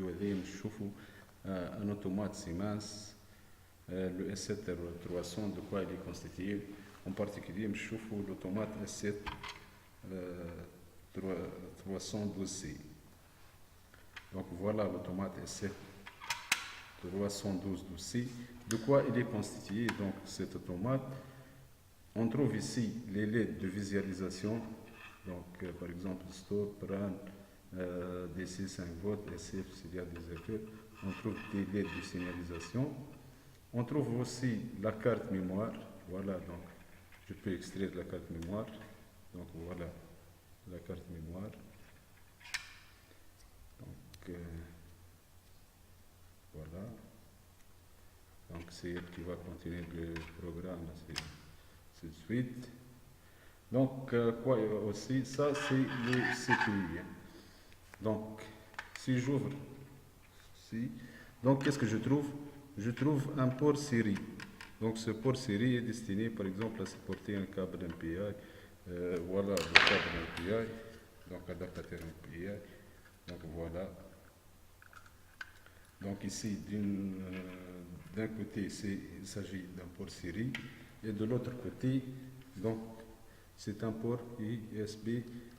الفيديو هذايا باش نشوفوا ان اوتومات سيمانس le S7 300 de quoi il est constitué. En particulier, je trouve l'automate S7 312C. Donc voilà l'automate S7 312C. De quoi il est constitué donc cet automate? On trouve ici les LED de visualisation. Donc par exemple stop, run, DC 5 volts, SF s'il y a des effets. On trouve des LED de signalisation. On trouve aussi la carte mémoire. Voilà, donc je peux extraire la carte mémoire. Donc voilà la carte mémoire. Donc voilà. Donc c'est elle qui va continuer le programme c'est de suite. Donc quoi aussi, ça c'est le CPU. Donc si j'ouvre ici, donc qu'est-ce que je trouve? Je trouve un port série. Donc ce port série est destiné par exemple à supporter un câble MPI. Voilà le câble MPI, donc adaptateur MPI. Donc voilà. Donc ici d'un côté il s'agit d'un port série et de l'autre côté donc c'est un port USB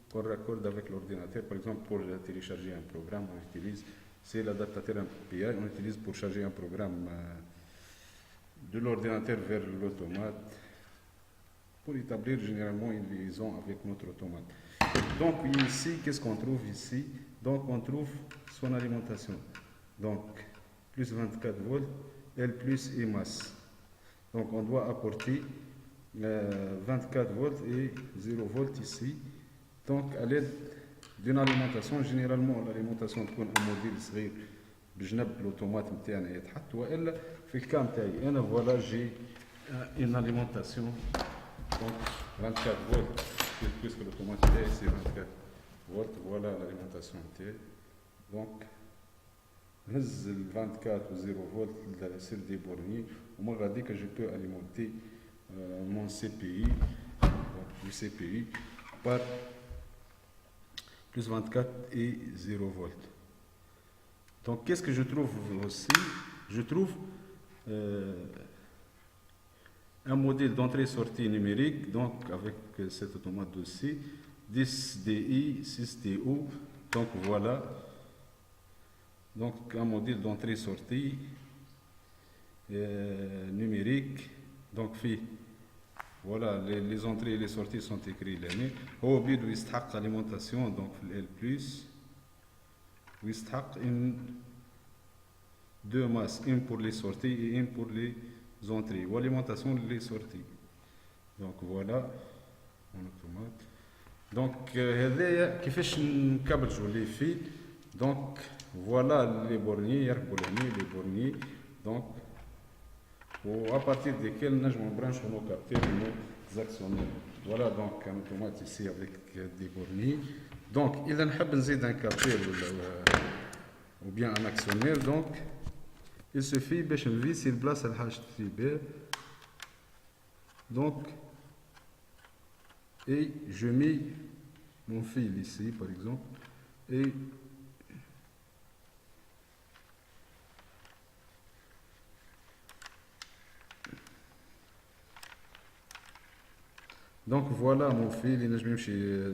qu'on raccorde avec l'ordinateur. Par exemple pour télécharger un programme on utilise, c'est l'adaptateur MPI, on utilise pour charger un programme de l'ordinateur vers l'automate pour établir généralement une liaison avec notre automate. Donc ici, qu'est-ce qu'on trouve ici? Donc on trouve son alimentation. Donc plus 24 volts, L plus et masse. Donc on doit apporter 24 volts et 0 volts ici. Donc à l'aide d'une alimentation, généralement l'alimentation تكون un module صغير بجنب l'automate نتاعنا يتحط والا في الكام تاعي انا فوالا جي une alimentation donc 24 volts puisque l'automate تاعي c'est 24 volts. Voilà l'alimentation تاعي. donc نهز ال 24 و 0 volts sur des borniers ومن غاديك je peux alimenter mon CPI, donc le CPI par plus 24 et 0 volts. Donc qu'est-ce que je trouve aussi? Je trouve un modèle d'entrée-sortie numérique, donc avec cet automate aussi, 10DI, 6TO, donc voilà. Donc un modèle d'entrée-sortie numérique, donc fait voilà les entrées et les sorties sont écrits l'année. Au but de يستحق alimentation donc L plus ويستحق deux masses, une pour les sorties et une pour les entrées ou alimentation les sorties. Donc voilà mon automate. Donc هذايا كيفاش نكابلجو لي فيل. donc voilà les borniers يركبوا l'année les borniers donc ou à partir desquels nous branchons nos capteurs et nos actionnaires. Voilà donc un automate ici avec des borniers. Donc il y a un capteur ou bien un actionnaire. Donc il suffit de visser le place à l'HTTP. Donc et je mets mon fil ici par exemple et donc voilà mon fil.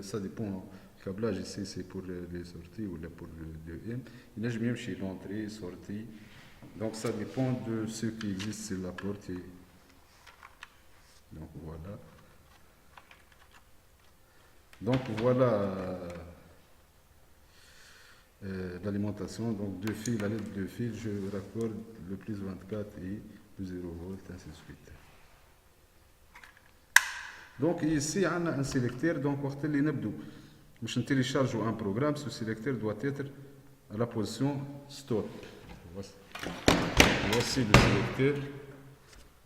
Ça dépend. Le câblage ici c'est pour les sorties ou pour le 2M. Il y a même chez l'entrée, sortie. Donc ça dépend de ce qui existe sur la porte. Donc voilà. Donc voilà l'alimentation. Donc deux fils, à l'aide de deux fils, je raccorde le plus 24 et le 0 volts, ainsi de suite. Donc ici on a un sélecteur. Donc وقت اللي نبدو باش نتيليشارجو un programme, ce sélecteur doit être à la position stop. Voici le sélecteur,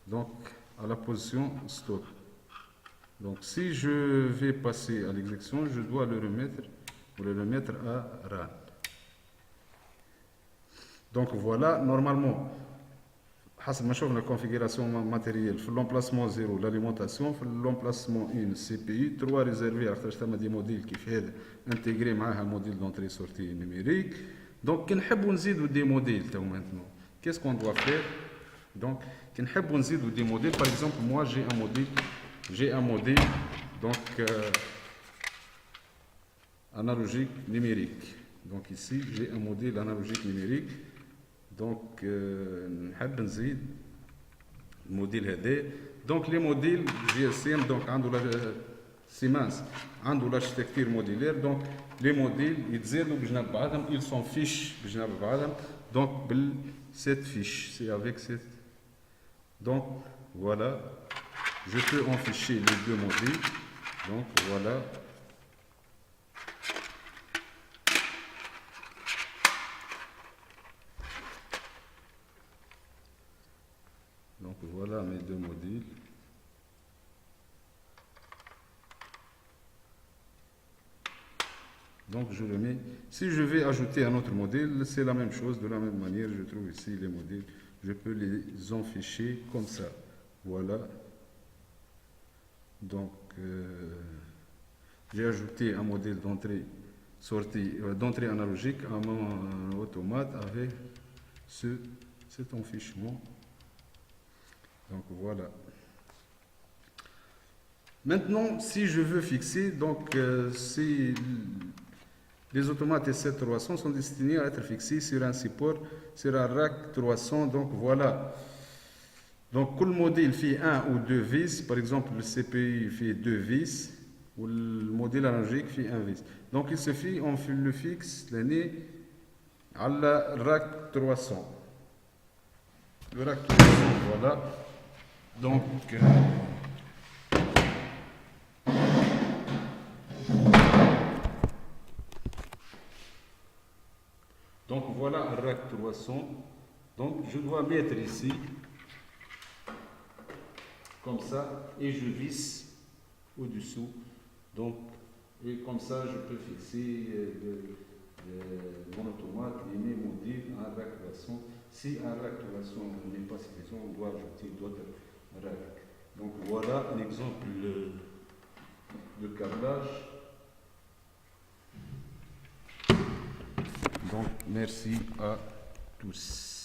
donc à la position stop. Donc si je vais passer à l'exécution, je dois le remettre à run. Donc voilà, normalement حسب ما شفنا configuration matérielle في l'emplacement 0 l'alimentation, في l'emplacement 1 CPI, 3 réservé à خاطر ثما دي موديل كيف هذا intégré معاها موديل d'entrée sortie numérique. Donc, quand on veut des modèles maintenant, qu'est-ce qu'on doit faire? Donc, quand on veut des modèles, par exemple, moi j'ai un modèle, donc analogique numérique. Donc ici, j'ai un modèle analogique numérique. Donc, نحب نزيد الموديل هذا. Donc les modèles GSM donc عنده Siemens عنده l'architecture modulaire. Donc les modèles يتزادوا بجنب بعضهم, ils sont fiches بجنب بعضهم. Donc cette fiche, c'est avec cette. Donc voilà, je peux afficher les deux modèles. Donc voilà. Donc voilà mes deux modèles. Donc je le mets. Si je vais ajouter un autre modèle, c'est la même chose. De la même manière, je trouve ici les modèles. Je peux les afficher comme ça. Voilà. Donc j'ai ajouté un modèle d'entrée sortie d'entrée analogique à mon automate avec cet affichement. Donc voilà. Maintenant, si je veux fixer, donc les automates S7-300 sont destinés à être fixés sur un support, sur un rack 300. Donc voilà. Donc, tout le modèle fait un ou deux vis. Par exemple, le CPU fait deux vis, ou le modèle analogique fait un vis. Donc, il suffit, on le fixe l'année à la rack 300. Le rack 300, voilà. Donc, voilà un rack 300. Donc, je dois mettre ici, comme ça, et je visse au-dessous. Donc, et comme ça, je peux fixer mon automate et mes modules en rack 300. Si un rack 300 n'est pas suffisant, on doit ajouter d'autres racks. Donc voilà un exemple de câblage. Donc merci à tous.